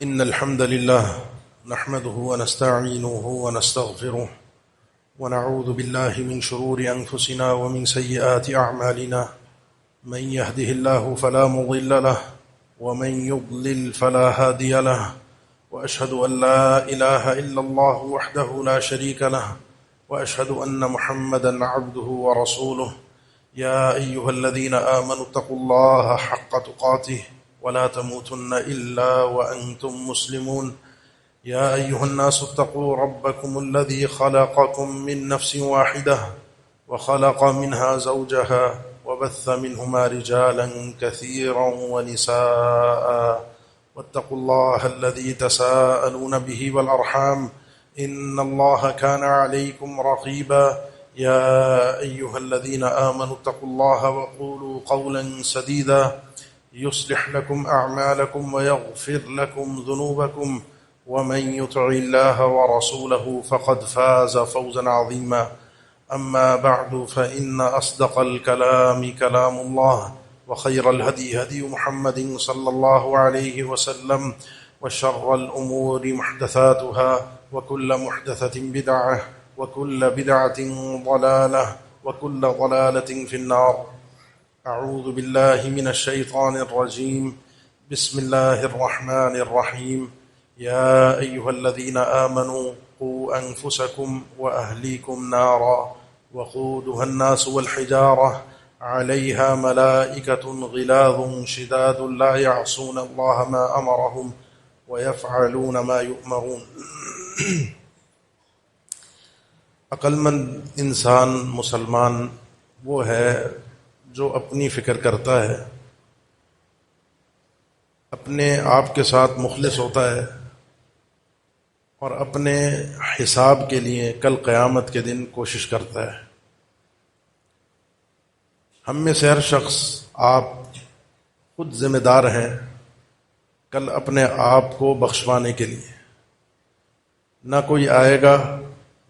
إن الحمد لله نحمده ونستعينه ونستغفره ونعوذ بالله من شرور أنفسنا ومن سيئات أعمالنا من يهده الله فلا مضل له ومن يضلل فلا هادي له وأشهد أن لا إله إلا الله وحده لا شريك له وأشهد أن محمدا عبده ورسوله يا أيها الذين آمنوا اتقوا الله حق تقاته ولا تموتن إلا وأنتم مسلمون يا أيها الناس اتقوا ربكم الذي خلقكم من نفس واحدة وخلق منها زوجها وبث منهما رجالا كثيرا ونساء واتقوا الله الذي تساءلون به والأرحام إن الله كان عليكم رقيبا يا أيها الذين آمنوا اتقوا الله وقولوا قولا سديدا يصلح لكم أعمالكم ويغفر لكم ذنوبكم ومن يطع الله ورسوله فقد فاز فوزا عظيما أما بعد فإن أصدق الكلام كلام الله وخير الهدي هدي محمد صلى الله عليه وسلم وشر الأمور محدثاتها وكل محدثة بدعة وكل بدعة ضلالة وكل ضلالة في النار. أعوذ بالله من الشيطان الرجيم. بسم الله الرحمن الرحيم. يا أيها الذين آمنوا قوا أنفسكم وأهليكم نارا وقودها الناس والحجارة عليها ملائكة غلاظ شداد لا يعصون الله ما أمرهم ويفعلون ما يؤمرون. عقل مند انسان مسلمان وہ ہے جو اپنی فکر کرتا ہے، اپنے آپ کے ساتھ مخلص ہوتا ہے اور اپنے حساب کے لیے کل قیامت کے دن کوشش کرتا ہے۔ ہم میں سے ہر شخص، آپ خود ذمہ دار ہیں کل اپنے آپ کو بخشوانے کے لیے۔ نہ کوئی آئے گا،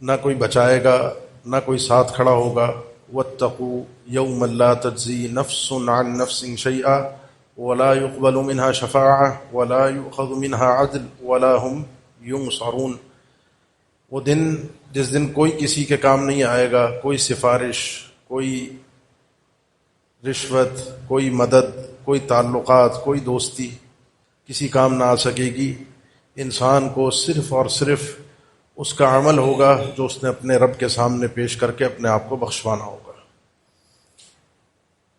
نہ کوئی بچائے گا، نہ کوئی ساتھ کھڑا ہوگا۔ واتقوا یوما لا تجزی نفس عن نفس شیئا ولا يقبل منها شفاعة ولا يؤخذ منها عدل ولا هم ينصرون۔ وہ دن جس دن کوئی کسی کے کام نہیں آئے گا، کوئی سفارش، کوئی رشوت، کوئی مدد، کوئی تعلقات، کوئی دوستی کسی کام نہ آ سکے گی۔ انسان کو صرف اور صرف اس کا عمل ہوگا جو اس نے اپنے رب کے سامنے پیش کر کے اپنے آپ کو بخشوانا ہوگا۔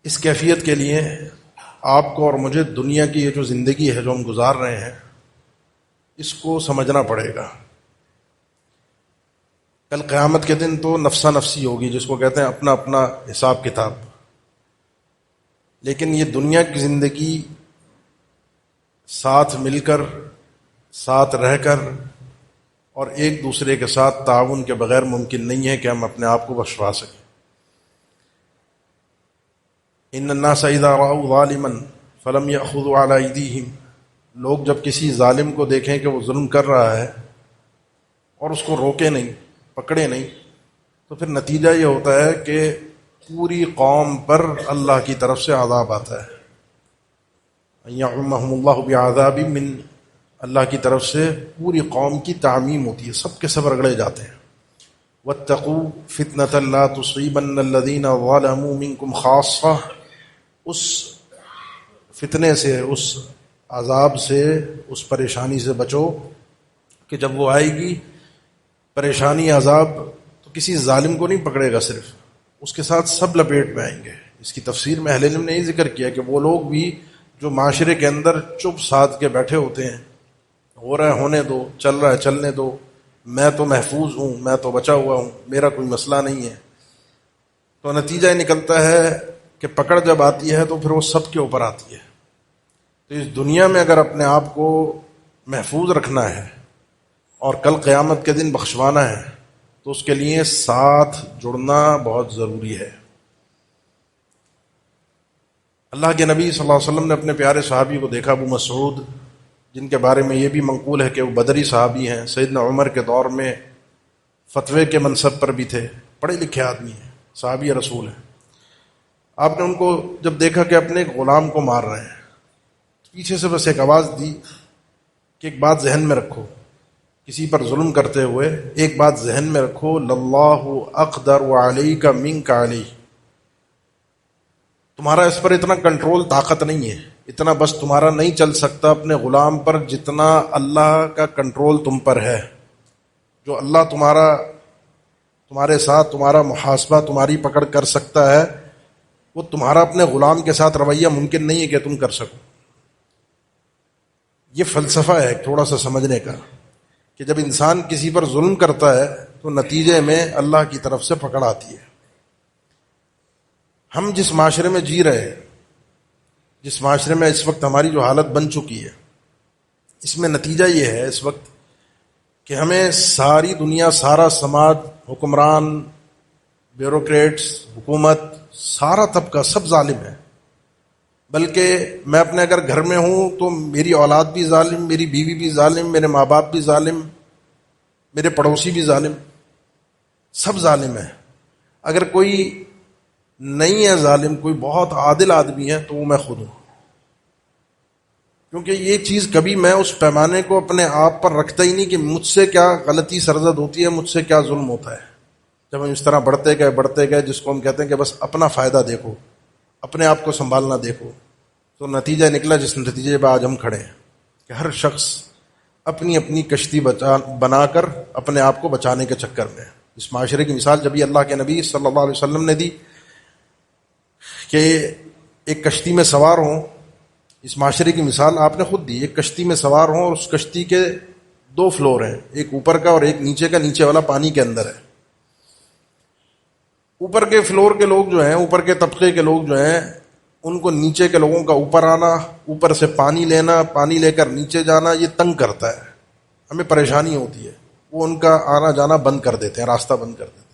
اس کیفیت کے لیے آپ کو اور مجھے دنیا کی یہ جو زندگی ہے جو ہم گزار رہے ہیں، اس کو سمجھنا پڑے گا۔ کل قیامت کے دن تو نفسا نفسی ہوگی، جس کو کہتے ہیں اپنا اپنا حساب کتاب۔ لیکن یہ دنیا کی زندگی ساتھ مل کر، ساتھ رہ کر اور ایک دوسرے کے ساتھ تعاون کے بغیر ممکن نہیں ہے کہ ہم اپنے آپ کو بخشوا سکیں۔ ان الناس اذا رأوا ظالما فلم يأخذوا على ايديهم، لوگ جب کسی ظالم کو دیکھیں کہ وہ ظلم کر رہا ہے اور اس کو روکے نہیں، پکڑے نہیں، تو پھر نتیجہ یہ ہوتا ہے کہ پوری قوم پر اللہ کی طرف سے عذاب آتا ہے۔ یعمہم اللہ بعذاب من، اللہ کی طرف سے پوری قوم کی تعمیم ہوتی ہے، سب کے سب رگڑے جاتے ہیں۔ واتقوا فتنة لا تصيبن الذين ظلموا منكم خاصة، اس فتنے سے، اس عذاب سے، اس پریشانی سے بچو کہ جب وہ آئے گی پریشانی، عذاب، تو کسی ظالم کو نہیں پکڑے گا، صرف اس کے ساتھ سب لپیٹ میں آئیں گے۔ اس کی تفسیر میں اہل علم نے یہ ذکر کیا کہ وہ لوگ بھی جو معاشرے کے اندر چپ سادھ کے بیٹھے ہوتے ہیں، ہو رہا ہے ہونے دو، چل رہا ہے چلنے دو، میں تو محفوظ ہوں، میں تو بچا ہوا ہوں، میرا کوئی مسئلہ نہیں ہے، تو نتیجہ یہ نکلتا ہے کہ پکڑ جب آتی ہے تو پھر وہ سب کے اوپر آتی ہے۔ تو اس دنیا میں اگر اپنے آپ کو محفوظ رکھنا ہے اور کل قیامت کے دن بخشوانا ہے تو اس کے لیے ساتھ جڑنا بہت ضروری ہے۔ اللہ کے نبی صلی اللہ علیہ وسلم نے اپنے پیارے صحابی کو دیکھا، ابو مسعود، جن کے بارے میں یہ بھی منقول ہے کہ وہ بدری صحابی ہیں، سیدنا عمر کے دور میں فتوے کے منصب پر بھی تھے، پڑھے لکھے آدمی ہیں، صحابی رسول ہیں۔ آپ نے ان کو جب دیکھا کہ اپنے ایک غلام کو مار رہے ہیں، پیچھے سے بس ایک آواز دی کہ ایک بات ذہن میں رکھو، کسی پر ظلم کرتے ہوئے ایک بات ذہن میں رکھو، للہ اقدر علیک منک علیہ، تمہارا اس پر اتنا کنٹرول طاقت نہیں ہے، اتنا بس تمہارا نہیں چل سکتا اپنے غلام پر جتنا اللہ کا کنٹرول تم پر ہے۔ جو اللہ تمہارے ساتھ تمہارا محاسبہ تمہاری پکڑ کر سکتا ہے، وہ تمہارا اپنے غلام کے ساتھ رویہ ممکن نہیں ہے کہ تم کر سکو۔ یہ فلسفہ ہے تھوڑا سا سمجھنے کا، کہ جب انسان کسی پر ظلم کرتا ہے تو نتیجے میں اللہ کی طرف سے پکڑ آتی ہے۔ ہم جس معاشرے میں جی رہے ہیں، جس معاشرے میں اس وقت ہماری جو حالت بن چکی ہے، اس میں نتیجہ یہ ہے اس وقت کہ ہمیں ساری دنیا، سارا سماج، حکمران، بیوروکریٹس، حکومت، سارا طبقہ سب ظالم ہے۔ بلکہ میں اپنے اگر گھر میں ہوں تو میری اولاد بھی ظالم، میری بیوی بھی ظالم، میرے ماں باپ بھی ظالم، میرے پڑوسی بھی ظالم، سب ظالم ہیں۔ اگر کوئی نہیں ہے ظالم، کوئی بہت عادل آدمی ہے، تو وہ میں خود ہوں۔ کیونکہ یہ چیز کبھی میں اس پیمانے کو اپنے آپ پر رکھتا ہی نہیں کہ مجھ سے کیا غلطی سرزد ہوتی ہے، مجھ سے کیا ظلم ہوتا ہے۔ جب ہم اس طرح بڑھتے گئے، جس کو ہم کہتے ہیں کہ بس اپنا فائدہ دیکھو، اپنے آپ کو سنبھالنا دیکھو، تو نتیجہ نکلا جس نتیجے پہ آج ہم کھڑے ہیں کہ ہر شخص اپنی اپنی کشتی بنا کر اپنے آپ کو بچانے کے چکر میں۔ اس معاشرے کی مثال جب یہ اللہ کے نبی صلی اللہ علیہ وسلم نے دی کہ ایک کشتی میں سوار ہوں، اس معاشرے کی مثال آپ نے خود دی، ایک کشتی میں سوار ہوں اور اس کشتی کے 2 فلور ہیں، ایک اوپر کا اور ایک نیچے کا، نیچے والا پانی کے اندر ہے۔ اوپر کے فلور کے لوگ جو ہیں، اوپر کے طبقے کے لوگ جو ہیں، ان کو نیچے کے لوگوں کا اوپر آنا، اوپر سے پانی لینا، پانی لے کر نیچے جانا، یہ تنگ کرتا ہے، ہمیں پریشانی ہوتی ہے۔ وہ ان کا آنا جانا بند کر دیتے ہیں، راستہ بند کر دیتے ہیں۔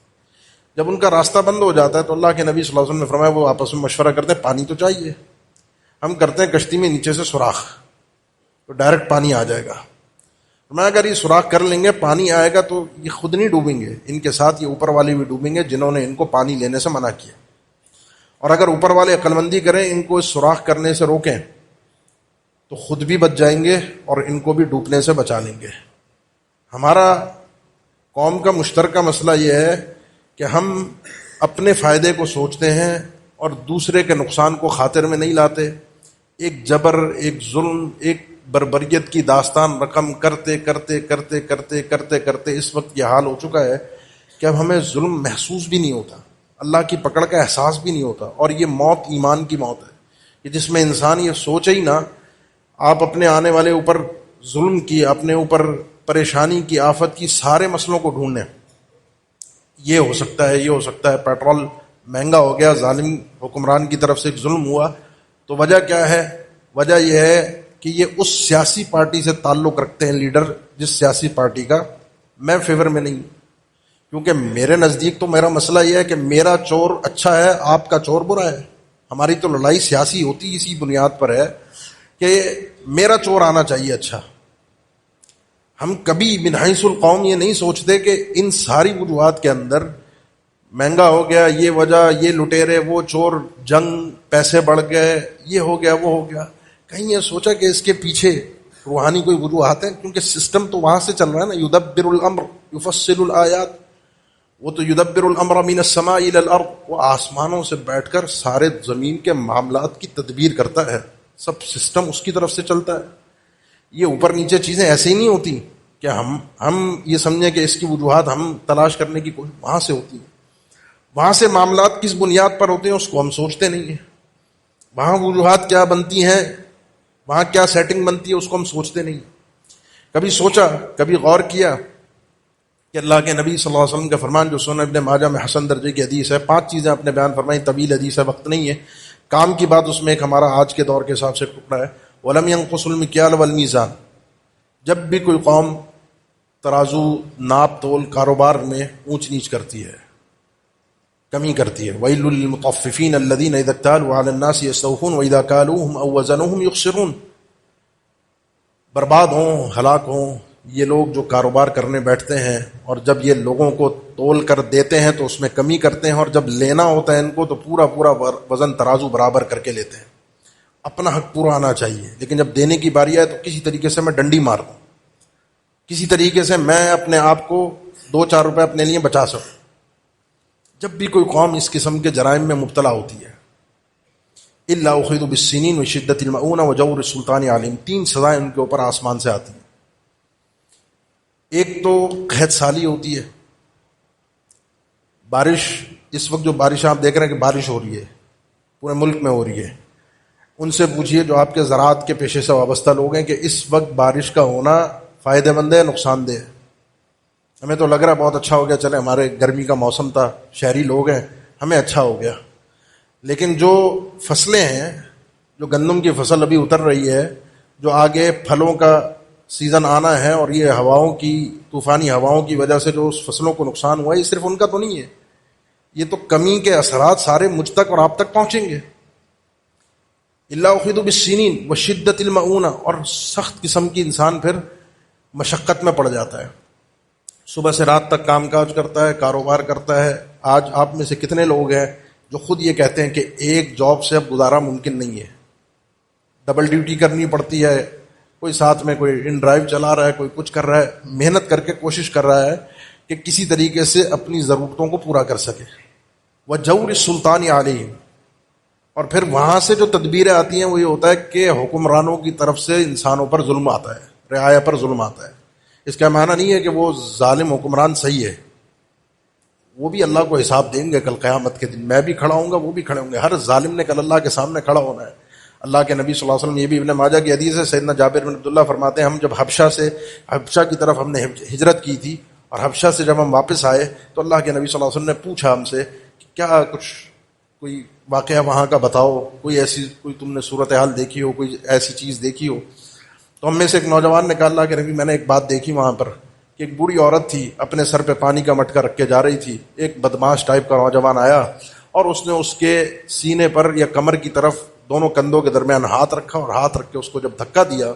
جب ان کا راستہ بند ہو جاتا ہے تو اللہ کے نبی صلی اللہ علیہ وسلم نے فرمایا وہ آپس میں مشورہ کرتے ہیں پانی تو چاہیے، ہم کرتے ہیں کشتی میں نیچے سے سوراخ، تو ڈائریکٹ پانی آ جائے گا۔ میں اگر یہ سوراخ کر لیں گے، پانی آئے گا تو یہ خود نہیں ڈوبیں گے، ان کے ساتھ یہ اوپر والے بھی ڈوبیں گے جنہوں نے ان کو پانی لینے سے منع کیا۔ اور اگر اوپر والے عقل مندی کریں، ان کو اس سوراخ کرنے سے روکیں، تو خود بھی بچ جائیں گے اور ان کو بھی ڈوبنے سے بچا لیں گے۔ ہمارا قوم کا مشترکہ مسئلہ یہ ہے کہ ہم اپنے فائدے کو سوچتے ہیں اور دوسرے کے نقصان کو خاطر میں نہیں لاتے۔ ایک جبر، ایک ظلم، ایک بربریت کی داستان رقم کرتے کرتے کرتے کرتے کرتے کرتے اس وقت یہ حال ہو چکا ہے کہ اب ہمیں ظلم محسوس بھی نہیں ہوتا، اللہ کی پکڑ کا احساس بھی نہیں ہوتا۔ اور یہ موت ایمان کی موت ہے کہ جس میں انسان یہ سوچے ہی نہ، آپ اپنے آنے والے اوپر ظلم کی، اپنے اوپر پریشانی کی، آفت کی، سارے مسئلوں کو ڈھونڈیں۔ یہ ہو سکتا ہے، یہ ہو سکتا ہے، پیٹرول مہنگا ہو گیا، ظالم حکمران کی طرف سے ایک ظلم ہوا، تو وجہ کیا ہے؟ وجہ یہ ہے کہ یہ اس سیاسی پارٹی سے تعلق رکھتے ہیں لیڈر جس سیاسی پارٹی کا میں فیور میں نہیں، کیونکہ میرے نزدیک تو میرا مسئلہ یہ ہے کہ میرا چور اچھا ہے، آپ کا چور برا ہے۔ ہماری تو لڑائی سیاسی ہوتی اسی بنیاد پر ہے کہ میرا چور آنا چاہیے اچھا۔ ہم کبھی من حیث القوم یہ نہیں سوچتے کہ ان ساری وجوہات کے اندر مہنگا ہو گیا، یہ وجہ، یہ لٹیرے، وہ چور، جنگ، پیسے بڑھ گئے، یہ ہو گیا، وہ ہو گیا، کہیں یہ سوچا کہ اس کے پیچھے روحانی کوئی وجوہات ہیں؟ کیونکہ سسٹم تو وہاں سے چل رہا ہے نا، یدبر الامر یفصل الآیات، وہ تو یدبر الامر من السماء الى الارض، وہ آسمانوں سے بیٹھ کر سارے زمین کے معاملات کی تدبیر کرتا ہے، سب سسٹم اس کی طرف سے چلتا ہے۔ یہ اوپر نیچے چیزیں ایسے ہی نہیں ہوتی کہ ہم یہ سمجھیں کہ اس کی وجوہات ہم تلاش کرنے کی کوئی، وہاں سے ہوتی ہے۔ وہاں سے معاملات کس بنیاد پر ہوتے ہیں اس کو ہم سوچتے نہیں ہیں، وہاں وجوہات کیا بنتی ہیں، وہاں کیا سیٹنگ بنتی ہے اس کو ہم سوچتے نہیں۔ کبھی سوچا، کبھی غور کیا کہ اللہ کے نبی صلی اللہ علیہ وسلم کا فرمان جو سنن ابن ماجہ میں حسن درجے کی حدیث ہے، 5 چیزیں آپ نے بیان فرمائی، طویل حدیث ہے، وقت نہیں ہے، کام کی بات اس میں ایک ہمارا آج کے دور کے حساب سے ٹکڑا ہے۔ وَلَمْ يَنْقُصُ الْمِكْيَالَ وَالْمِيزَانَ، جب بھی کوئی قوم ترازو، ناپ تول، کاروبار میں اونچ نیچ کرتی ہے، کمی کرتی ہے، وَيْلٌ لِّلْمُطَفِّفِينَ الَّذِينَ إِذَا اكْتَالُوا عَلَى النَّاسِ يَسْتَوْفُونَ وَإِذَا كَالُوهُمْ أَو وَّزَنُوهُمْ يُخْسِرُونَ، برباد ہوں، ہلاک ہوں یہ لوگ جو کاروبار کرنے بیٹھتے ہیں اور جب یہ لوگوں کو تول کر دیتے ہیں تو اس میں کمی کرتے ہیں، اور جب لینا ہوتا ہے ان کو تو پورا پورا وزن ترازو برابر کر کے لیتے ہیں۔ اپنا حق پورا آنا چاہیے، لیکن جب دینے کی باری آئے تو کسی طریقے سے میں ڈنڈی مار دوں، کسی طریقے سے میں اپنے آپ کو 2-4 روپے اپنے لیے بچا سکوں۔ جب بھی کوئی قوم اس قسم کے جرائم میں مبتلا ہوتی ہے، الا اخذوا بالسنین وشدۃ المؤونہ وجور السلطان علیہم، 3 سزائیں ان کے اوپر آسمان سے آتی ہیں۔ ایک تو قحط سالی ہوتی ہے، بارش، اس وقت جو بارش آپ دیکھ رہے ہیں کہ بارش ہو رہی ہے پورے ملک میں ہو رہی ہے، ان سے پوچھئے جو آپ کے زراعت کے پیشے سے وابستہ لوگ ہیں کہ اس وقت بارش کا ہونا فائدہ مند ہے نقصان دہ ہے؟ ہمیں تو لگ رہا ہے بہت اچھا ہو گیا، چلے ہمارے گرمی کا موسم تھا، شہری لوگ ہیں، ہمیں اچھا ہو گیا، لیکن جو فصلیں ہیں، جو گندم کی فصل ابھی اتر رہی ہے، جو آگے پھلوں کا سیزن آنا ہے، اور یہ ہواؤں کی، طوفانی ہواؤں کی وجہ سے جو اس فصلوں کو نقصان ہوا ہے، یہ صرف ان کا تو نہیں ہے، یہ تو کمی کے اثرات سارے مجھ تک اور آپ تک پہنچیں گے۔ الا اخذوا بالسنین وشدۃ المؤونہ، اور سخت قسم کی انسان پھر مشقت میں پڑ جاتا ہے، صبح سے رات تک کام کاج کرتا ہے، کاروبار کرتا ہے۔ آج آپ میں سے کتنے لوگ ہیں جو خود یہ کہتے ہیں کہ ایک جاب سے اب گزارا ممکن نہیں ہے، ڈبل ڈیوٹی کرنی پڑتی ہے، کوئی ساتھ میں کوئی ان ڈرائیو چلا رہا ہے، کوئی کچھ کر رہا ہے، محنت کر کے کوشش کر رہا ہے کہ کسی طریقے سے اپنی ضرورتوں کو پورا کر سکے۔ وجور السلطان علیہم، اور پھر وہاں سے جو تدبیریں آتی ہیں وہ یہ ہوتا ہے کہ حکمرانوں کی طرف سے انسانوں پر ظلم آتا ہے، رعایا پر ظلم آتا ہے۔ اس کا معنی نہیں ہے کہ وہ ظالم حکمران صحیح ہے، وہ بھی اللہ کو حساب دیں گے کل قیامت کے دن، میں بھی کھڑا ہوں گا، وہ بھی کھڑے ہوں گے، ہر ظالم نے کل اللہ کے سامنے کھڑا ہونا ہے۔ اللہ کے نبی صلی اللہ علیہ وسلم، یہ بھی ابن ماجہ کی حدیث ہے، سیدنا جابر بن عبداللہ فرماتے ہیں ہم جب حبشہ کی طرف ہم نے ہجرت کی تھی، اور حبشہ سے جب ہم واپس آئے تو اللہ کے نبی صلی اللہ علیہ وسلم نے پوچھا ہم سے کہ کیا کچھ کوئی واقعہ وہاں کا بتاؤ، کوئی تم نے صورتحال دیکھی ہو، کوئی ایسی چیز دیکھی ہو؟ تو ہم میں سے ایک نوجوان نے کہا اللہ کے نبی میں نے ایک بات دیکھی وہاں پر کہ ایک بوڑھی عورت تھی، اپنے سر پہ پانی کا مٹکا رکھ کے جا رہی تھی، ایک بدماش ٹائپ کا نوجوان آیا اور اس نے اس کے سینے پر یا کمر کی طرف دونوں کندھوں کے درمیان ہاتھ رکھا، اور ہاتھ رکھ کے اس کو جب دھکا دیا،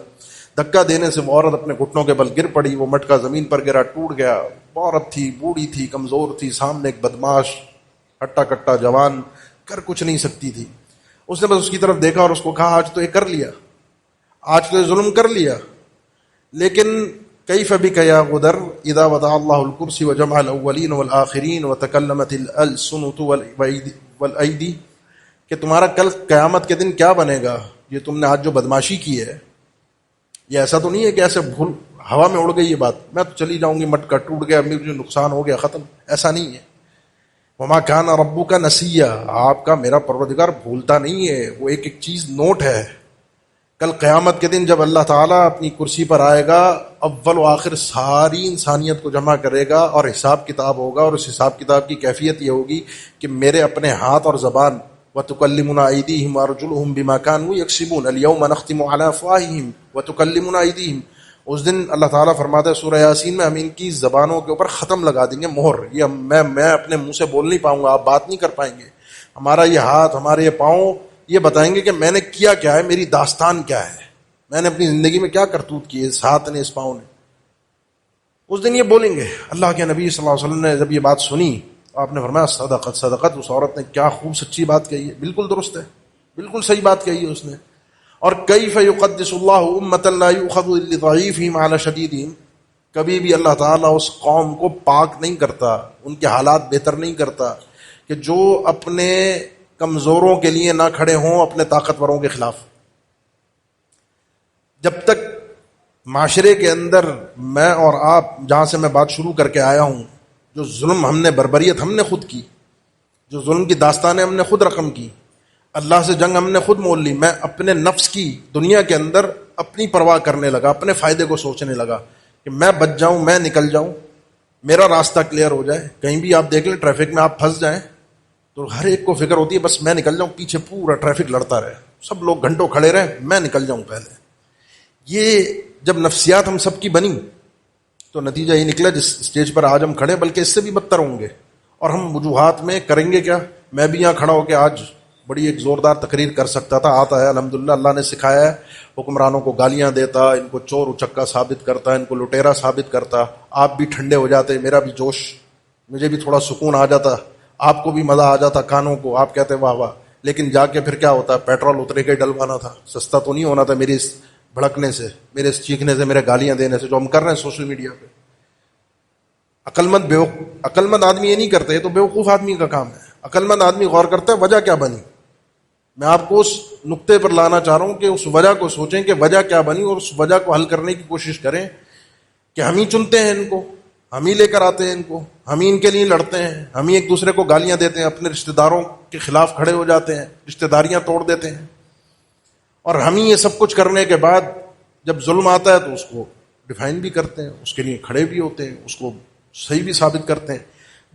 دھکا دینے سے وہ عورت اپنے گھٹنوں کے بل گر پڑی، وہ مٹکا زمین پر گرا، ٹوٹ گیا۔ عورت تھی، بوڑھی تھی، کمزور تھی، سامنے ایک بدماش ہٹا کٹا جوان، کر کچھ نہیں سکتی تھی۔ اس نے بس اس کی طرف دیکھا اور اس کو کہا آج تو یہ کر لیا، آج تو یہ ظلم کر لیا، لیکن کیف بک یا غدر اذا وضع اللہ الکرسی وجمع الاولین والآخرین وتکلمت الالسنۃ والایدی، کہ تمہارا کل قیامت کے دن کیا بنے گا؟ یہ تم نے آج جو بدماشی کی ہے، یہ ایسا تو نہیں ہے کہ ایسے بھول ہوا میں اڑ گئی یہ بات، میں تو چلی جاؤں گی، مٹکا ٹوٹ گیا، مجھے نقصان ہو گیا، ختم، ایسا نہیں ہے۔ وما کان ربک نسیا، آپ کا میرا پروردگار بھولتا نہیں ہے، وہ ایک ایک چیز نوٹ ہے۔ کل قیامت کے دن جب اللہ تعالیٰ اپنی کرسی پر آئے گا، اول و آخر ساری انسانیت کو جمع کرے گا اور حساب کتاب ہوگا، اور اس حساب کتاب کی کیفیت یہ ہوگی کہ میرے اپنے ہاتھ اور زبان، وَتُكَلِّمُنَا أَيْدِيهِمْ وَأَرْجُلُهُمْ بِمَا كَانُوا يَكْسِبُونَ الْيَوْمَ نَخْتِمُ عَلَىٰ أَفْوَاهِهِمْ وَتُكَلِّمُنَا أَيْدِيهِمْ، اس دن اللہ تعالیٰ فرماتا ہے سورہ یاسین میں، ہم ان کی زبانوں کے اوپر ختم لگا دیں گے، مہر، یہ میں اپنے منہ سے بول نہیں پاؤں گا، آپ بات نہیں کر پائیں گے، ہمارا یہ ہاتھ، ہمارے یہ پاؤں یہ بتائیں گے کہ میں نے کیا کیا ہے، میری داستان کیا ہے، میں نے اپنی زندگی میں کیا کرتوت کی ہے، اس ہاتھ نے، اس پاؤں نے۔ اس دن یہ بولیں گے۔ اللہ کے نبی صلی اللہ علیہ وسلم نے جب یہ بات سنی، آپ نے فرمایا صدقت صدقت، اس عورت نے کیا خوب سچی بات کہی ہے، بالکل درست ہے، بالکل صحیح بات کہی ہے اس نے۔ اور کیف یقدس اللہ امۃ لا یؤخذ لضعیفہم علی شدیدہم، کبھی بھی اللہ تعالیٰ اس قوم کو پاک نہیں کرتا، ان کے حالات بہتر نہیں کرتا کہ جو اپنے کمزوروں کے لیے نہ کھڑے ہوں اپنے طاقتوروں کے خلاف۔ جب تک معاشرے کے اندر میں اور آپ، جہاں سے میں بات شروع کر کے آیا ہوں، جو ظلم ہم نے، بربریت ہم نے خود کی، جو ظلم کی داستانیں ہم نے خود رقم کی، اللہ سے جنگ ہم نے خود مول لی، میں اپنے نفس کی دنیا کے اندر اپنی پرواہ کرنے لگا، اپنے فائدے کو سوچنے لگا کہ میں بچ جاؤں، میں نکل جاؤں، میرا راستہ کلیئر ہو جائے۔ کہیں بھی آپ دیکھ لیں ٹریفک میں آپ پھنس جائیں تو ہر ایک کو فکر ہوتی ہے بس میں نکل جاؤں، پیچھے پورا ٹریفک لڑتا رہے، سب لوگ گھنٹوں کھڑے رہے، میں نکل جاؤں پہلے۔ یہ جب نفسیات ہم سب کی بنی تو نتیجہ یہ نکلا جس اسٹیج پر آج ہم کھڑے، بلکہ اس سے بھی بدتر ہوں گے، اور ہم وجوہات میں کریں گے کیا؟ میں بھی یہاں کھڑا ہو کے آج بڑی ایک زوردار تقریر کر سکتا تھا، آتا ہے الحمدللہ، اللہ نے سکھایا ہے، حکمرانوں کو گالیاں دیتا، ان کو چور اچکا ثابت کرتا، ان کو لٹیرا ثابت کرتا، آپ بھی ٹھنڈے ہو جاتے، میرا بھی جوش، مجھے بھی تھوڑا سکون آ جاتا، آپ کو بھی مزہ آ جاتا کانوں کو، آپ کہتے واہ واہ، لیکن جا کے پھر کیا ہوتا ہے، پیٹرول اترے کے ڈلوانا تھا، سستا تو نہیں ہونا تھا میری اس بھڑکنے سے، میرے اس چیخنے سے، میرے گالیاں دینے سے، جو ہم کر رہے ہیں سوشل میڈیا پہ۔ عقل مند آدمی یہ نہیں کرتا، یہ تو بیوقوف آدمی کا کام ہے۔ عقل مند آدمی غور کرتا ہے وجہ کیا بنی۔ میں آپ کو اس نقطے پر لانا چاہ رہا ہوں کہ اس وجہ کو سوچیں کہ وجہ کیا بنی، اور اس وجہ کو حل کرنے کی کوشش کریں کہ ہم ہی چنتے ہیں ان کو، ہم ہی لے کر آتے ہیں ان کو، ہم ہی ان کے لیے لڑتے ہیں، ہم ہی ایک دوسرے کو گالیاں دیتے ہیں، اپنے رشتہ داروں کے خلاف کھڑے ہو جاتے ہیں، رشتہ داریاں توڑ دیتے ہیں، اور ہم ہی یہ سب کچھ کرنے کے بعد جب ظلم آتا ہے تو اس کو ڈیفائن بھی کرتے ہیں، اس کے لیے کھڑے بھی ہوتے ہیں، اس کو صحیح بھی ثابت کرتے ہیں۔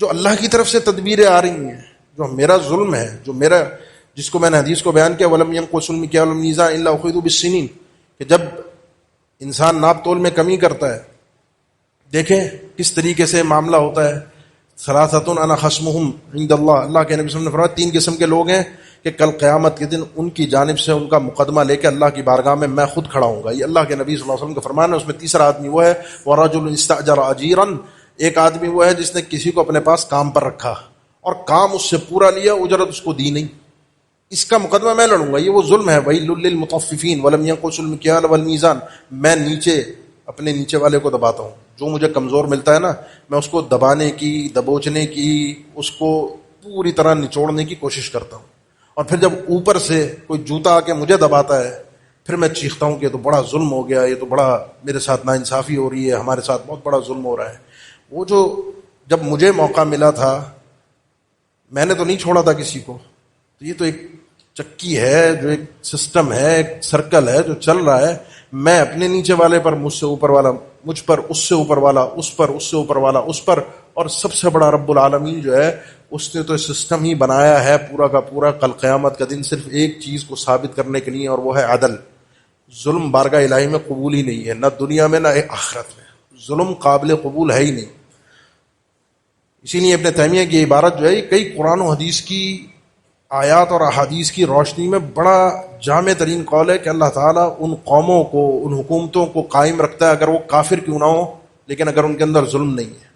جو اللہ کی طرف سے تدبیریں آ رہی ہیں، جو میرا ظلم ہے، جو میرا، جس کو میں نے حدیث کو بیان کیا وَلَمْ يَنْقُصُ الْمِكْيَالُ وَالْمِيزَانَ إِلَّا أُخِذُوا بِالسِّنِينَ، کہ جب انسان ناپ تول میں کمی کرتا ہے، دیکھیں کس طریقے سے معاملہ ہوتا ہے۔ ثلاثۃ انا خصمہم عند اللہ، اللہ کے نبی صلی اللہ علیہ وسلم نے فرمایا 3 قسم کے لوگ ہیں کہ کل قیامت کے دن ان کی جانب سے ان کا مقدمہ لے کے اللہ کی بارگاہ میں خود کھڑا ہوں گا۔ یہ اللہ کے نبی صلی اللہ علیہ وسلم کا فرمان ہے۔ اس میں تیسرا آدمی وہ ہے وَرَجُلٌ اسْتَأْجَرَ أَجِيرًا، ایک آدمی وہ ہے جس نے کسی کو اپنے پاس کام پر رکھا اور کام اس سے پورا لیا، اجرت اس کو دی نہیں، اس کا مقدمہ میں لڑوں گا، یہ وہ ظلم ہے۔ وَيْلٌ لِّلْمُطَفِّفِينَ وَلَمْ يَنقُصُوا الْمِكْيَالَ وَالْمِيزَانَ، میں نیچے اپنے نیچے والے کو دباتا ہوں، جو مجھے کمزور ملتا ہے نا، میں اس کو دبانے کی، دبوچنے کی، اس کو پوری طرح نچوڑنے کی کوشش کرتا ہوں، اور پھر جب اوپر سے کوئی جوتا آ کے مجھے دباتا ہے، پھر میں چیختا ہوں کہ یہ تو بڑا ظلم ہو گیا، یہ تو بڑا میرے ساتھ ناانصافی ہو رہی ہے، ہمارے ساتھ بہت بڑا ظلم ہو رہا ہے۔ وہ جو جب مجھے موقع ملا تھا، میں نے تو نہیں چھوڑا تھا کسی کو، تو یہ تو ایک چکی ہے، جو ایک سسٹم ہے، ایک سرکل ہے جو چل رہا ہے۔ میں اپنے نیچے والے پر، مجھ سے اوپر والا مجھ پر، اس سے اوپر والا اس پر، اس سے اوپر والا اس پر، اور سب سے بڑا رب العالمین جو ہے اس نے تو سسٹم ہی بنایا ہے پورا کا پورا کل قیامت کا دن صرف ایک چیز کو ثابت کرنے کے لیے، اور وہ ہے عدل۔ ظلم بارگاہ الہی میں قبول ہی نہیں ہے، نہ دنیا میں نہ آخرت میں، ظلم قابل قبول ہے ہی نہیں۔ اسی لیے ابن تیمیہ کی عبارت جو ہے، یہ کئی قرآن و حدیث کی آیات اور احادیث کی روشنی میں بڑا جامع ترین قول ہے کہ اللہ تعالیٰ ان قوموں کو، ان حکومتوں کو قائم رکھتا ہے، اگر وہ کافر کیوں نہ ہو، لیکن اگر ان کے اندر ظلم نہیں ہے۔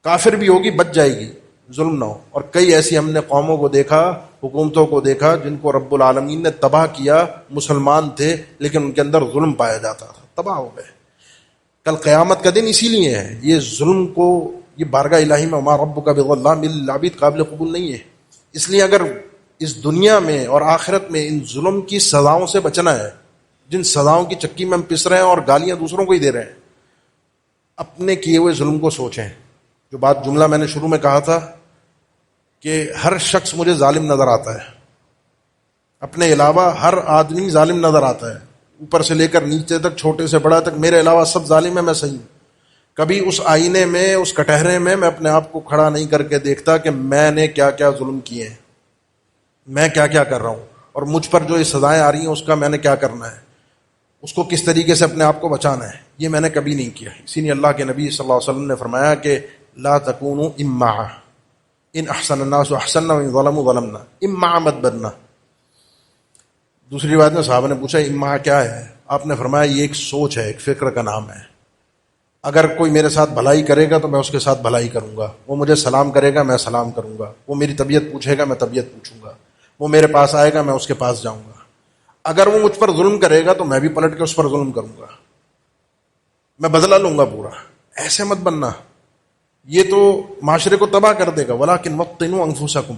کافر بھی ہوگی، بچ جائے گی، ظلم نہ ہو۔ اور کئی ایسی ہم نے قوموں کو دیکھا، حکومتوں کو دیکھا، جن کو رب العالمین نے تباہ کیا، مسلمان تھے لیکن ان کے اندر ظلم پایا جاتا تھا، تباہ ہو گئے۔ کل قیامت کا دن اسی لیے ہے، یہ ظلم کو، یہ بارگاہ الہی میں وما ربک بظلام للعبید قابل قبول نہیں ہے۔ اس لیے اگر اس دنیا میں اور آخرت میں ان ظلم کی سزاؤں سے بچنا ہے، جن سزاؤں کی چکی میں ہم پس رہے ہیں اور گالیاں دوسروں کو ہی دے رہے ہیں، اپنے کیے ہوئے ظلم کو سوچیں۔ جو بات جملہ میں نے شروع میں کہا تھا کہ ہر شخص مجھے ظالم نظر آتا ہے، اپنے علاوہ ہر آدمی ظالم نظر آتا ہے، اوپر سے لے کر نیچے تک، چھوٹے سے بڑا تک، میرے علاوہ سب ظالم ہیں، میں صحیح ہوں۔ کبھی اس آئینے میں، اس کٹہرے میں اپنے آپ کو کھڑا نہیں کر کے دیکھتا کہ میں نے کیا کیا ظلم کیے ہیں، میں کیا کیا کر رہا ہوں، اور مجھ پر جو یہ سزائیں آ رہی ہیں اس کا میں نے کیا کرنا ہے، اس کو کس طریقے سے اپنے آپ کو بچانا ہے۔ یہ میں نے کبھی نہیں کیا۔ اسی لیے اللہ کے نبی صلی اللہ علیہ وسلم نے فرمایا کہ لا تکونوا امعا، ان احسن الناس احسننا وان ظلموا ظلمنا، امعا مت بننا۔ دوسری روایت میں صحابہ نے پوچھا امعا کیا ہے؟ آپ نے فرمایا یہ ایک سوچ ہے، ایک فکر کا نام ہے۔ اگر کوئی میرے ساتھ بھلائی کرے گا تو میں اس کے ساتھ بھلائی کروں گا، وہ مجھے سلام کرے گا میں سلام کروں گا، وہ میری طبیعت پوچھے گا میں طبیعت پوچھوں گا، وہ میرے پاس آئے گا میں اس کے پاس جاؤں گا۔ اگر وہ مجھ پر ظلم کرے گا تو میں بھی پلٹ کے اس پر ظلم کروں گا، میں بدلہ لوں گا پورا۔ ایسے مت بننا، یہ تو معاشرے کو تباہ کر دے گا۔ وَلَٰكِنْ وَطِّنُوا أَنفُسَكُمْ،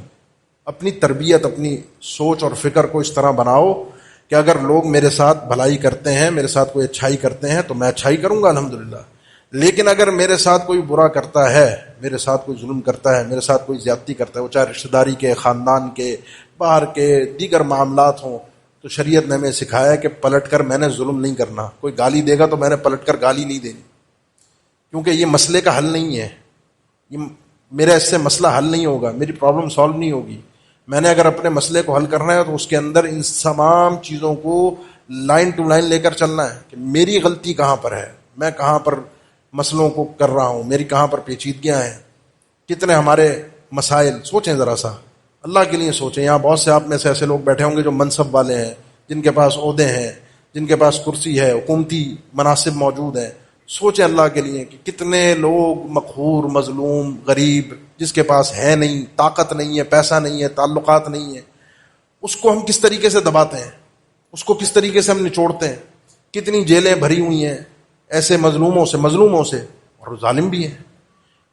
اپنی تربیت، اپنی سوچ اور فکر کو اس طرح بناؤ کہ اگر لوگ میرے ساتھ بھلائی کرتے ہیں، میرے ساتھ کوئی اچھائی کرتے ہیں تو میں اچھائی کروں گا الحمدللہ، لیکن اگر میرے ساتھ کوئی برا کرتا ہے، میرے ساتھ کوئی ظلم کرتا ہے، میرے ساتھ کوئی زیادتی کرتا ہے، وہ چاہے رشتہ داری کے، خاندان کے، باہر کے دیگر معاملات ہوں، تو شریعت نے ہمیں سکھایا کہ پلٹ کر میں نے ظلم نہیں کرنا۔ کوئی گالی دے گا تو میں نے پلٹ کر گالی نہیں دینی، کیونکہ یہ مسئلے کا حل نہیں ہے، یہ میرا اس سے مسئلہ حل نہیں ہوگا، میری پرابلم سالو نہیں ہوگی۔ میں نے اگر اپنے مسئلے کو حل کرنا ہے تو اس کے اندر ان تمام چیزوں کو لائن ٹو لائن لے کر چلنا ہے کہ میری غلطی کہاں پر ہے، میں کہاں پر مسئلوں کو کر رہا ہوں، میری کہاں پر پیچیدگیاں ہیں۔ کتنے ہمارے مسائل، سوچیں ذرا سا، اللہ کے لیے سوچیں۔ یہاں بہت سے آپ میں سے ایسے لوگ بیٹھے ہوں گے جو منصب والے ہیں، جن کے پاس عہدے ہیں، جن کے پاس کرسی ہے، حکومتی مناصب موجود ہیں۔ سوچیں اللہ کے لیے کہ کتنے لوگ مقہور، مظلوم، غریب، جس کے پاس ہے نہیں، طاقت نہیں ہے، پیسہ نہیں ہے، تعلقات نہیں ہے، اس کو ہم کس طریقے سے دباتے ہیں، اس کو کس طریقے سے ہم نچوڑتے ہیں. کتنی جیلیں بھری ہوئی ہیں ایسے مظلوموں سے اور ظالم بھی ہیں.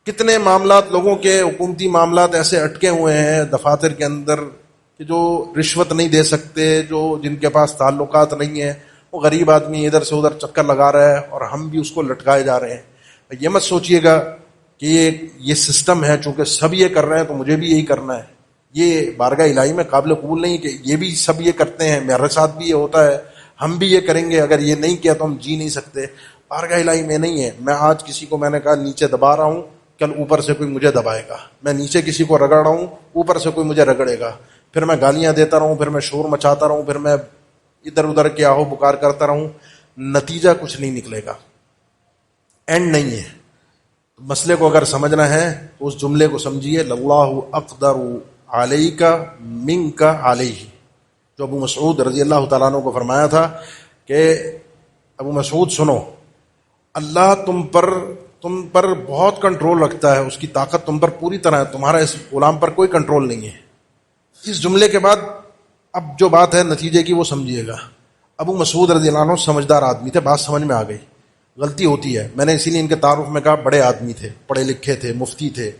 کتنے معاملات لوگوں کے، حکومتی معاملات ایسے اٹکے ہوئے ہیں دفاتر کے اندر کہ جو رشوت نہیں دے سکتے، جن کے پاس تعلقات نہیں ہیں، وہ غریب آدمی ادھر سے ادھر چکر لگا رہا ہے اور ہم بھی اس کو لٹکائے جا رہے ہیں. یہ مت سوچئے گا کہ یہ سسٹم ہے، چونکہ سب یہ کر رہے ہیں تو مجھے بھی یہی کرنا ہے. یہ بارگاہ الہی میں قابل قبول نہیں کہ یہ بھی سب یہ کرتے ہیں، میرے ساتھ بھی یہ ہوتا ہے، ہم بھی یہ کریں گے، اگر یہ نہیں کیا تو ہم جی نہیں سکتے. بارگاہ الہی میں نہیں ہے. میں آج کسی کو میں نے کہا نیچے دبا رہا ہوں، کل اوپر سے کوئی مجھے دبائے گا. میں نیچے کسی کو رگڑ رہا ہوں، اوپر سے کوئی مجھے رگڑے گا. پھر میں گالیاں دیتا رہوں، پھر میں شور مچاتا رہوں، پھر میں ادھر ادھر کے آہو بکار کرتا رہوں، نتیجہ کچھ نہیں نکلے گا، اینڈ نہیں ہے. مسئلے کو اگر سمجھنا ہے تو اس جملے کو سمجھیے، اللہ اقدر علیک منک علیہ، جو ابو مسعود رضی اللہ تعالیٰ عنہ کو فرمایا تھا کہ ابو مسعود سنو، اللہ تم پر بہت کنٹرول رکھتا ہے، اس کی طاقت تم پر پوری طرح ہے، تمہارا اس غلام پر کوئی کنٹرول نہیں ہے. اس جملے کے بعد اب جو بات ہے نتیجے کی وہ سمجھیے گا. ابو مسعود رضی اللہ عنہ سمجھدار آدمی تھے، بات سمجھ میں آ گئی. غلطی ہوتی ہے، میں نے اسی لیے ان کے تعارف میں کہا بڑے آدمی تھے، پڑھے لکھے تھے، مفتی تھے،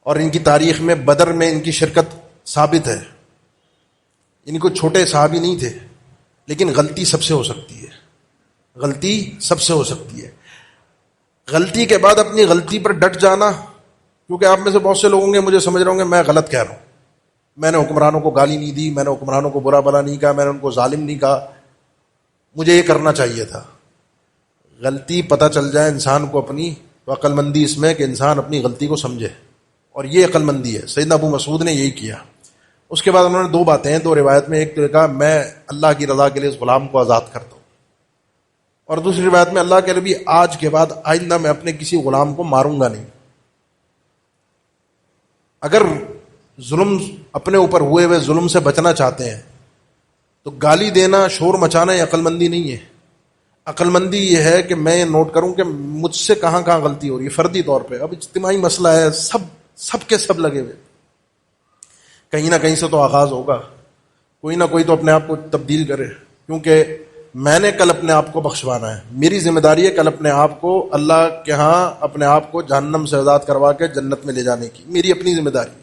اور ان کی تاریخ میں بدر میں ان کی شرکت ثابت ہے. ان کو چھوٹے صحابی نہیں تھے، لیکن غلطی سب سے ہو سکتی ہے، غلطی سب سے ہو سکتی ہے. غلطی کے بعد اپنی غلطی پر ڈٹ جانا، کیونکہ آپ میں سے بہت سے لوگ ہوں گے مجھے سمجھ رہے ہوں گے میں غلط کہہ رہا ہوں، میں نے حکمرانوں کو گالی نہیں دی، میں نے حکمرانوں کو برا بلا نہیں کہا، میں نے ان کو ظالم نہیں کہا، مجھے یہ کرنا چاہیے تھا. غلطی پتہ چل جائے انسان کو اپنی، تو عقل مندی اس میں کہ انسان اپنی غلطی کو سمجھے، اور یہ عقل مندی ہے. سیدنا ابو مسعود نے یہی کیا. اس کے بعد انہوں نے دو باتیں ہیں، دو روایت میں، ایک تو کہا میں اللہ کی رضا کے لیے اس غلام کو آزاد کرتا ہوں، اور دوسری روایت میں اللہ کے نبی آج کے بعد آئندہ میں اپنے کسی غلام کو ماروں گا نہیں. اگر ظلم اپنے اوپر ہوئے ظلم سے بچنا چاہتے ہیں تو گالی دینا، شور مچانا یہ عقل مندی نہیں ہے. عقل مندی یہ ہے کہ میں نوٹ کروں کہ مجھ سے کہاں کہاں غلطی ہو رہی ہے فردی طور پہ. اب اجتماعی مسئلہ ہے، سب کے سب لگے ہوئے، کہیں نہ کہیں سے تو آغاز ہوگا، کوئی نہ کوئی تو اپنے آپ کو تبدیل کرے. کیونکہ میں نے کل اپنے آپ کو بخشوانا ہے، میری ذمہ داری ہے کل اپنے آپ کو اللہ کے ہاں اپنے آپ کو جہنم سے آزاد کروا کے جنت میں لے جانے کی، میری اپنی ذمہ داری ہے.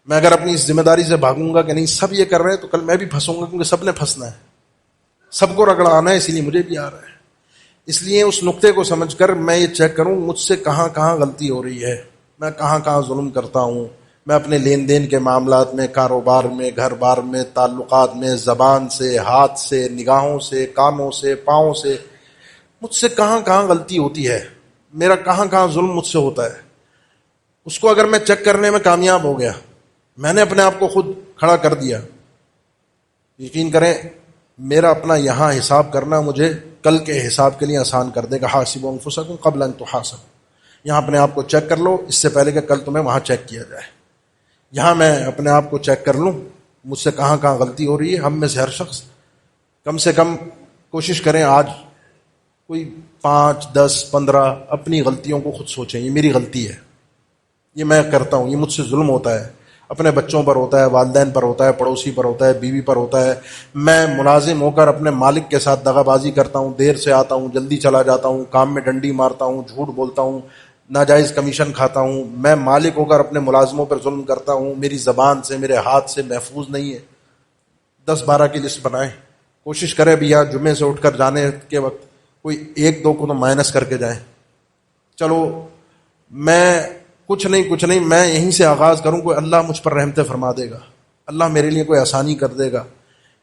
میں اگر اپنی اس ذمہ داری سے بھاگوں گا کہ نہیں سب یہ کر رہے ہیں تو کل میں بھی پھنسوں گا، کیونکہ سب نے پھنسنا ہے، سب کو رگڑا آنا ہے، اسی لیے مجھے بھی آ رہا ہے. اس لیے اس نقطے کو سمجھ کر میں یہ چیک کروں مجھ سے کہاں کہاں غلطی ہو رہی ہے، میں کہاں کہاں ظلم کرتا ہوں. میں اپنے لین دین کے معاملات میں، کاروبار میں، گھر بار میں، تعلقات میں، زبان سے، ہاتھ سے، نگاہوں سے، کانوں سے، پاؤں سے، مجھ سے کہاں کہاں غلطی ہوتی ہے، میرا کہاں کہاں ظلم مجھ سے ہوتا ہے. اس کو اگر میں چیک کرنے میں کامیاب ہو گیا، میں نے اپنے آپ کو خود کھڑا کر دیا، یقین کریں میرا اپنا یہاں حساب کرنا مجھے کل کے حساب کے لیے آسان کر دے گا. حاسبوا انفسکم قبل ان تحاسبوا، یہاں اپنے آپ کو چیک کر لو اس سے پہلے کہ کل تمہیں وہاں چیک کیا جائے. یہاں میں اپنے آپ کو چیک کر لوں مجھ سے کہاں کہاں غلطی ہو رہی ہے. ہم میں سے ہر شخص کم سے کم کوشش کریں آج کوئی 5 10 15 اپنی غلطیوں کو خود سوچیں، یہ میری غلطی ہے، یہ میں کرتا ہوں، یہ مجھ سے ظلم ہوتا ہے، اپنے بچوں پر ہوتا ہے، والدین پر ہوتا ہے، پڑوسی پر ہوتا ہے، بیوی پر ہوتا ہے. میں ملازم ہو کر اپنے مالک کے ساتھ دغا بازی کرتا ہوں، دیر سے آتا ہوں، جلدی چلا جاتا ہوں، کام میں ڈنڈی مارتا ہوں، جھوٹ بولتا ہوں، ناجائز کمیشن کھاتا ہوں. میں مالک ہو کر اپنے ملازموں پر ظلم کرتا ہوں، میری زبان سے، میرے ہاتھ سے محفوظ نہیں ہے. 10 12 کی لسٹ بنائیں، کوشش کریں بھی یہاں جمعے سے اٹھ کر جانے کے وقت کوئی 1 2 کو تو مائنس کر کے جائیں. چلو میں کچھ نہیں میں یہیں سے آغاز کروں، کوئی اللہ مجھ پر رحمت فرما دے گا، اللہ میرے لیے کوئی آسانی کر دے گا،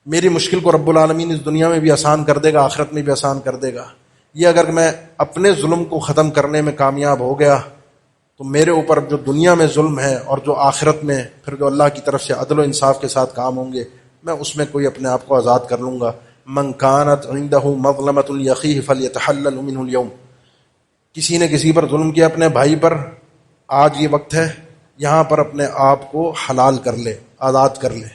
میری مشکل کو رب العالمین اس دنیا میں بھی آسان کر دے گا، آخرت میں بھی آسان کر دے گا. یہ اگر میں اپنے ظلم کو ختم کرنے میں کامیاب ہو گیا تو میرے اوپر جو دنیا میں ظلم ہے اور جو آخرت میں پھر جو اللہ کی طرف سے عدل و انصاف کے ساتھ کام ہوں گے، میں اس میں کوئی اپنے آپ کو آزاد کر لوں گا. من کانت عنده مظلمۃ لاخیہ فلیتحلل منہ اليوم، کسی نے کسی پر ظلم کیا اپنے بھائی پر، آج یہ وقت ہے یہاں پر اپنے آپ کو حلال کر لے، آزاد کر لے.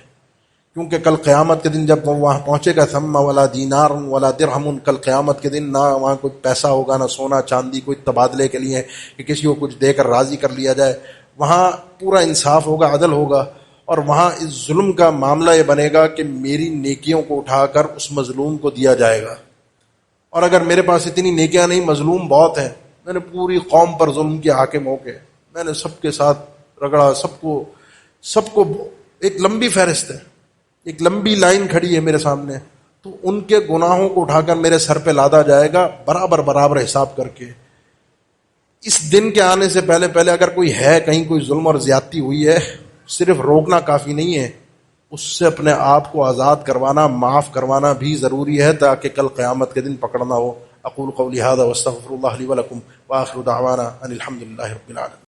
کیونکہ کل قیامت کے دن جب وہ وہاں پہنچے گا، ثم ولا دینار ولا درہم، کل قیامت کے دن نہ وہاں کوئی پیسہ ہوگا، نہ سونا چاندی، کوئی تبادلے کے لیے کہ کسی کو کچھ دے کر راضی کر لیا جائے. وہاں پورا انصاف ہوگا، عدل ہوگا، اور وہاں اس ظلم کا معاملہ یہ بنے گا کہ میری نیکیوں کو اٹھا کر اس مظلوم کو دیا جائے گا، اور اگر میرے پاس اتنی نیکیاں نہیں، مظلوم بہت ہیں، میں نے پوری قوم پر ظلم کیا، حاکم ہو کے میں نے سب کے ساتھ رگڑا، سب کو ایک لمبی فہرست ہے، ایک لمبی لائن کھڑی ہے میرے سامنے، تو ان کے گناہوں کو اٹھا کر میرے سر پہ لادا جائے گا برابر حساب کر کے۔ اس دن کے آنے سے پہلے اگر کوئی ہے کہیں کوئی ظلم اور زیادتی ہوئی ہے، صرف روکنا کافی نہیں ہے، اس سے اپنے آپ کو آزاد کروانا، معاف کروانا بھی ضروری ہے، تاکہ کل قیامت کے دن پکڑنا ہو۔ اقول قولی ھذا واستغفر اللہ لی ولکم وآخر دعوانا ان الحمد للہ رب العالمین۔